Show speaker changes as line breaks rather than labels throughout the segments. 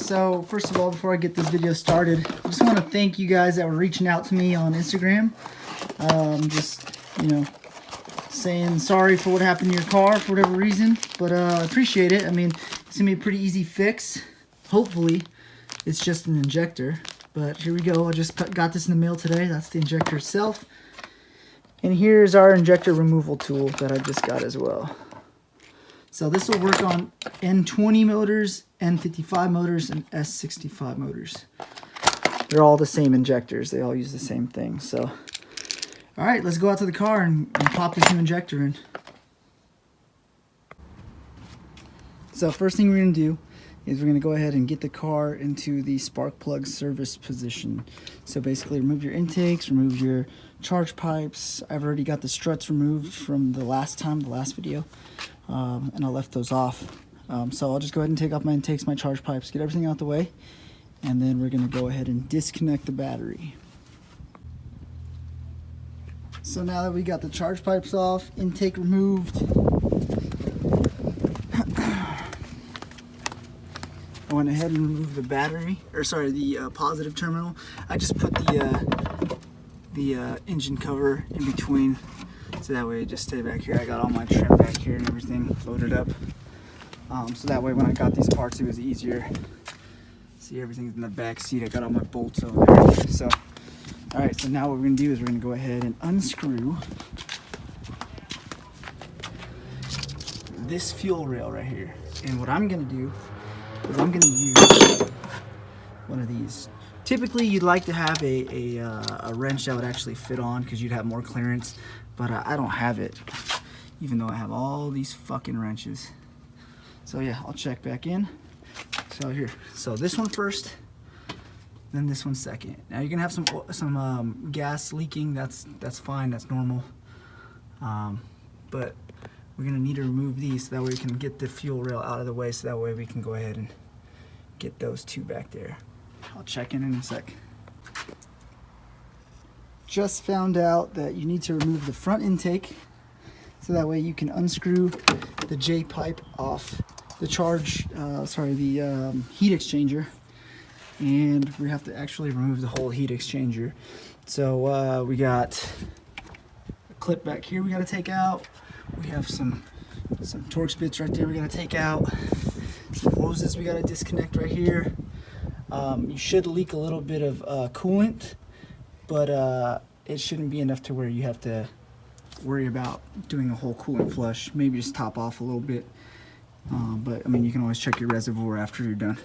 So first of all, before I get this video started, I just want to thank you guys that were reaching out to me on Instagram. Just, you know, saying sorry for what happened to your car for whatever reason, but I appreciate it. I mean, it's gonna be a pretty easy fix. Hopefully, it's just an injector, but here we go. I just got this in the mail today. That's the injector itself. And here's our injector removal tool that I just got as well. So this will work on N20 motors, N55 motors, and S65 motors. They're all the same injectors. They all use the same thing. So, all right, let's go out to the car and pop this new injector in. So first thing we're going to do is we're going to go ahead and get the car into the spark plug service position. So basically remove your intakes, remove your charge pipes. I've already got the struts removed from the last video, and I left those off. So I'll just go ahead and take off my intakes, my charge pipes, get everything out the way, and then we're going to go ahead and disconnect the battery. So now that we got the charge pipes off, intake removed, I went ahead and removed the battery, or sorry, the positive terminal. I just put the engine cover in between, so that way it just stay back here. I got all my trim back here and everything loaded up, so that way when I got these parts it was easier. See, everything's in the back seat. I got all my bolts over there. So, all right. So now what we're gonna do is we're gonna go ahead and unscrew this fuel rail right here. And what I'm gonna do is I'm gonna use one of these. Typically, you'd like to have a wrench that would actually fit on because you'd have more clearance, but I don't have it, even though I have all these fucking wrenches. So yeah, I'll check back in. So here, so this one first, then this one second. Now you're gonna have some gas leaking. That's fine. That's normal. But we're gonna need to remove these so that way we can get the fuel rail out of the way. So that way we can go ahead and get those two back there. I'll check in a sec. Just found out that you need to remove the front intake so that way you can unscrew the J pipe off the heat exchanger, and we have to actually remove the whole heat exchanger. So we got a clip back here we got to take out. We have some Torx bits right there we got to take out. Some hoses we got to disconnect right here. You should leak a little bit of coolant, but it shouldn't be enough to where you have to worry about doing a whole coolant flush. Maybe just top off a little bit, but I mean, you can always check your reservoir after you're done.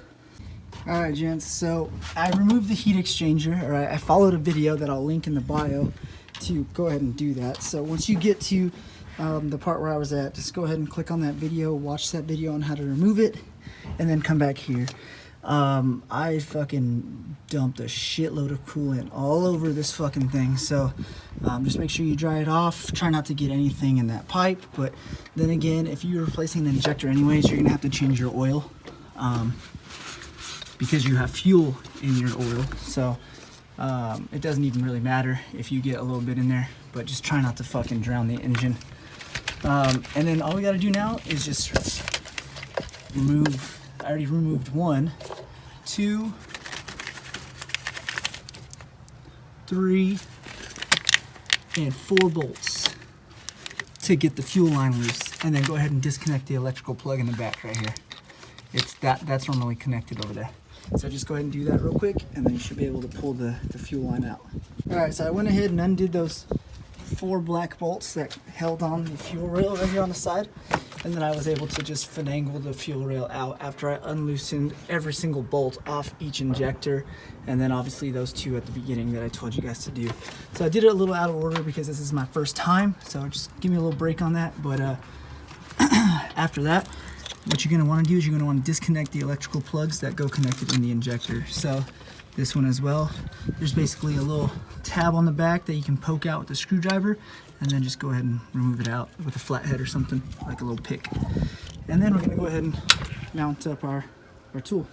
All right, gents, so I removed the heat exchanger. All right, I followed a video that I'll link in the bio to go ahead and do that. So once you get to the part where I was at, just go ahead and click on that video, watch that video on how to remove it, and then come back here. I fucking dumped a shitload of coolant all over this fucking thing, so just make sure you dry it off. Try not to get anything in that pipe, but then again, if you're replacing the injector anyways, you're gonna have to change your oil, because you have fuel in your oil. So it doesn't even really matter if you get a little bit in there, but just try not to fucking drown the engine. And then all we gotta do now is just remove. I already removed 1, 2, 3, and 4 bolts to get the fuel line loose, and then go ahead and disconnect the electrical plug in the back right here. That's normally connected over there. So just go ahead and do that real quick, and then you should be able to pull the fuel line out. All right, so I went ahead and undid those 4 black bolts that held on the fuel rail right here on the side, and then I was able to just finagle the fuel rail out after I unloosened every single bolt off each injector, and then obviously those 2 at the beginning that I told you guys to do. So I did it a little out of order because this is my first time, so just give me a little break on that. But after that, what you're going to want to do is you're going to want to disconnect the electrical plugs that go connected in the injector. So this one as well, there's basically a little tab on the back that you can poke out with a screwdriver, and then just go ahead and remove it out with a flathead or something, like a little pick. And then we're going to go ahead and mount up our tool.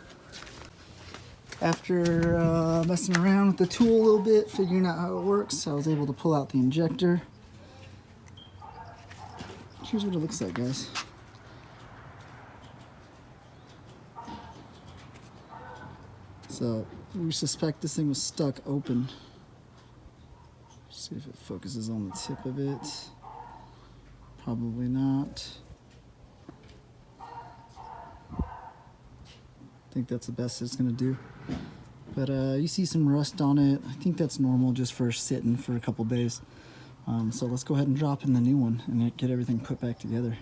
After messing around with the tool a little bit, figuring out how it works, I was able to pull out the injector. Here's what it looks like, guys. So we suspect this thing was stuck open. See if it focuses on the tip of it. Probably not. I think that's the best it's gonna do. But you see some rust on it. I think that's normal just for sitting for a couple days. So let's go ahead and drop in the new one and get everything put back together.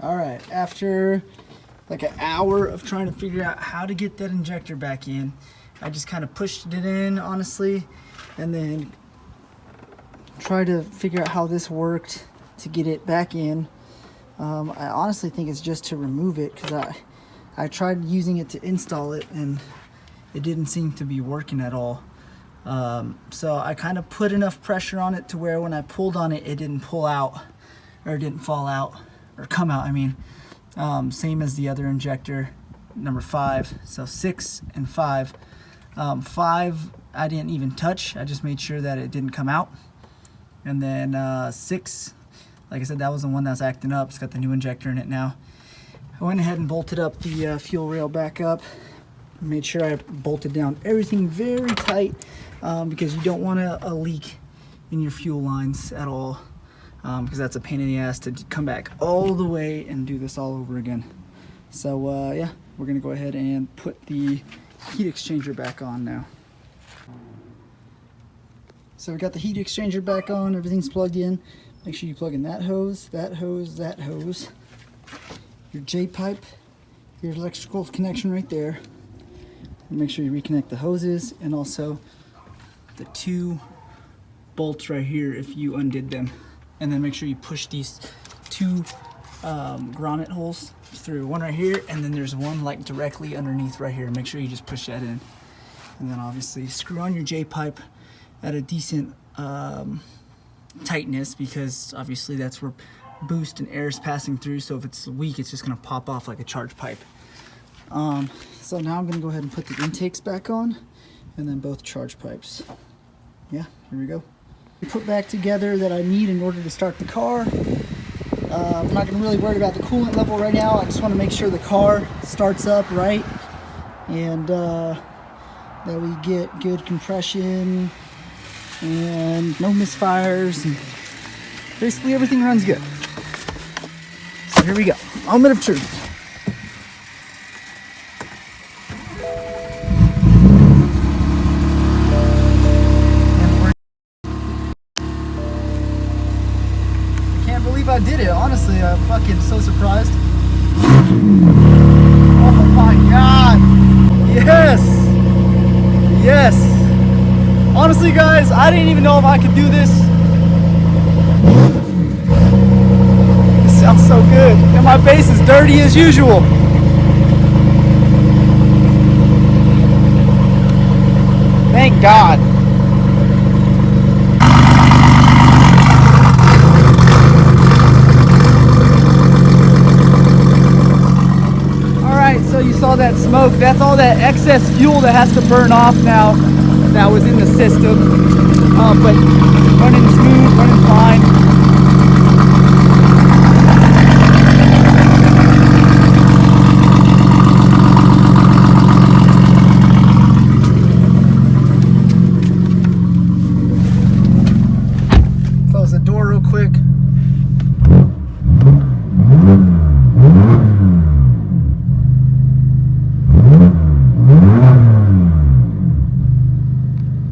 All right, after like an hour of trying to figure out how to get that injector back in, I just kind of pushed it in, honestly, and then tried to figure out how this worked to get it back in. I honestly think it's just to remove it, because I tried using it to install it and it didn't seem to be working at all. So I kind of put enough pressure on it to where when I pulled on it, it didn't pull out, or it didn't fall out, or come out, I mean. Same as the other injector, number 5. So 6 and 5. 5 I didn't even touch. I just made sure that it didn't come out. And then 6, like I said, that was the one that's acting up. It's got the new injector in it now. I went ahead and bolted up the fuel rail back up. Made sure I bolted down everything very tight, because you don't want a leak in your fuel lines at all, because that's a pain in the ass to come back all the way and do this all over again. So yeah, we're gonna go ahead and put the heat exchanger back on now. So we got the heat exchanger back on, everything's plugged in. Make sure you plug in that hose, that hose, that hose, your J pipe, your electrical connection right there. And make sure you reconnect the hoses, and also the 2 bolts right here if you undid them. And then make sure you push these 2 grommet holes through, one right here, and then there's one like directly underneath right here. Make sure you just push that in. And then obviously screw on your J pipe at a decent tightness, because obviously that's where boost and air is passing through. So if it's weak, it's just gonna pop off like a charge pipe. So now I'm gonna go ahead and put the intakes back on, and then both charge pipes. Yeah, here we go. Put back together that I need in order to start the car. I'm not gonna really worry about the coolant level right now. I just wanna make sure the car starts up right, and that we get good compression and no misfires, and basically everything runs good. So here we go, moment of truth. I did it, honestly. I'm fucking so surprised. Oh my god. Yes. Yes. Honestly, guys, I didn't even know if I could do this. It sounds so good. And my face is dirty as usual. Thank God. So you saw that smoke, that's all that excess fuel that has to burn off now that was in the system. But running smooth, running fine. Close the door real quick.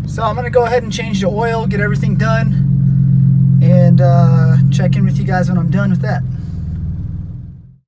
So I'm gonna go ahead and change the oil, get everything done, and check in with you guys when I'm done with that.